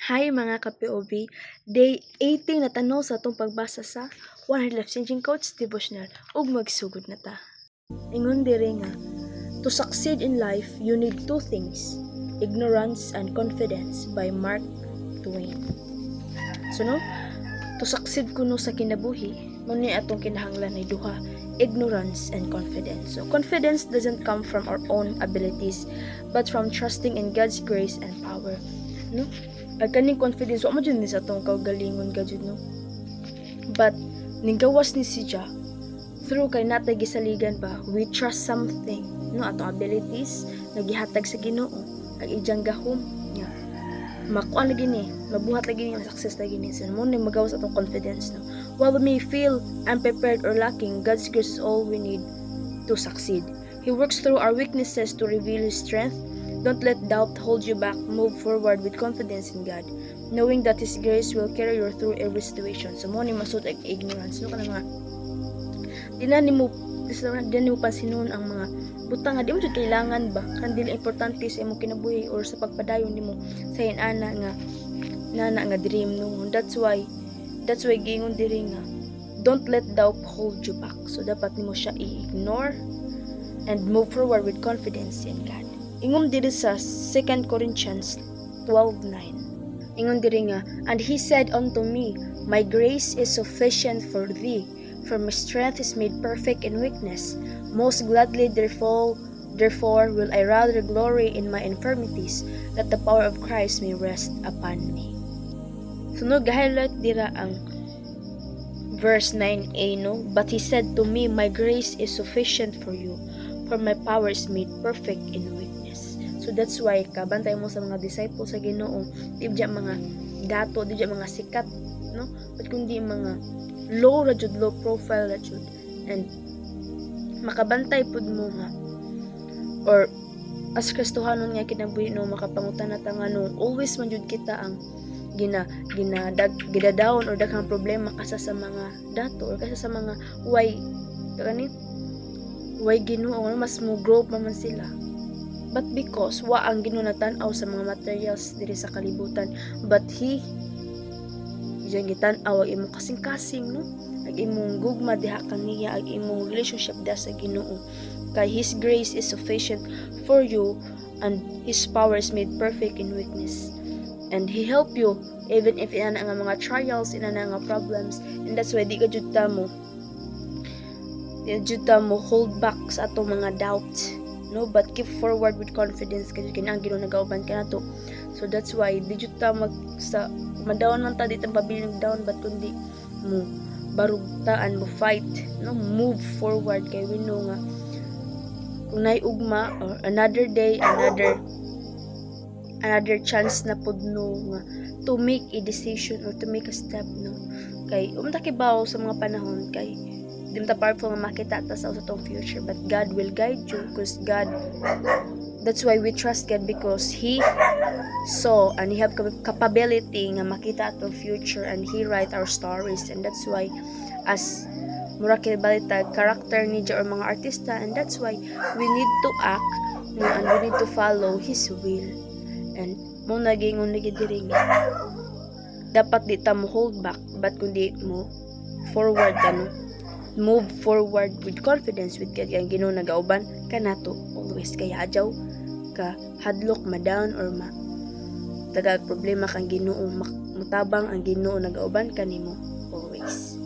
Hi mga ka-POV, Day 18 na tanaw sa atong pagbasa sa 100 Life-Changing Quotes Devotional ug magsugod na ta. Ingon diri nga, to succeed in life, you need two things, ignorance and confidence by Mark Twain. So no, to succeed kuno sa kinabuhi, muni atong kinahanglan ay duha, ignorance and confidence. So confidence doesn't come from our own abilities, but from trusting in God's grace and power. No? Ang kaning confidence, wa mo dyan ni sa itong kaugalingon ka dyan, no? But, ninggawas ni si Jah, through kay natay gisaligan ba, we trust something, no? Atong abilities, nagihatag sa Ginoo, ang ijang gahom, nga. Makuan lagi ni, mabuhat lagi ni, success lagi ni. So, mo na magawas atong confidence, no? While we may feel unprepared or lacking, God's grace is all we need to succeed. He works through our weaknesses to reveal His strength. Don't let doubt hold you back. Move forward with confidence in God, knowing that His grace will carry you through every situation. So mo ni masud ang ignorance, no kana nga. Dinan mo pansinon ang mga butang nga di mo jud kailangan ba kan dili importante sa imong kinabuhi or sa pagpadayon nimo sa inana nga dream, no. That's why gingon diri nga, don't let doubt hold you back. So dapat nimo siya i-ignore and move forward with confidence in God. Ingom diri sa 2 Corinthians 12:9. Ingon diri nga, and He said unto me, my grace is sufficient for thee, for my strength is made perfect in weakness. Most gladly therefore will I rather glory in my infirmities, that the power of Christ may rest upon me. Sunog highlight dira ang verse 9a, no? But He said to me, my grace is sufficient for you, for my power is made perfect in weakness. So that's why kabantay mo sa mga disciples sa Ginoo, di diya mga dato, di diya mga sikat, no? But kundi mga low profile rajud, and makabantay pud mo nga, or as Kristohanon nga kinabuhi, no, makapangutan na nga, no, always man jud kita ang gidadaon or daghang problema kasa sa mga dato or kasa sa mga why Ginoo, mas mo grow pa man sila. But because wa ang Ginoo natan-aw sa mga materials diri sa kalibutan, but He iyang gitan-aw ang imong kasing-kasing, no, ang imong gugma diha kaniya, ang imong relationship diha sa Ginoo. Kay His grace is sufficient for you, and His power is made perfect in weakness. And He help you even if ina nga mga trials, ina nga problems, and that's why di ka jud mo hold back sa atong mga doubts, no, but keep forward with confidence kasi kinang Ginoo nagauban ka nato. So that's why di jud ta madaon man ta, di ta pabiling down, but kundi mo barugtaan mo fight, no, move forward kay we know nga kung nay ugma or another day, another chance na pud, no, nga to make a decision or to make a step, no, kay umta kibaw sa mga panahon kay di mo ta powerful nga makita ta sa atong future, but God will guide you because that's why we trust God, because He saw and He have capability nga makita atong future, and He write our stories, and that's why as muraki balita character ni or mga artista, and that's why we need to act, no, and we need to follow His will. And mo nagingon lagi diri nga dapat di ta mo hold back, but kundi mo forward ta, no, move forward with confidence with God, ang Ginoo nagauban kanato always. Kaya adyaw ka hadlok, ma-down or tagal problema kang Ginoo, mutabang ang Ginoo nagauban kanimo always.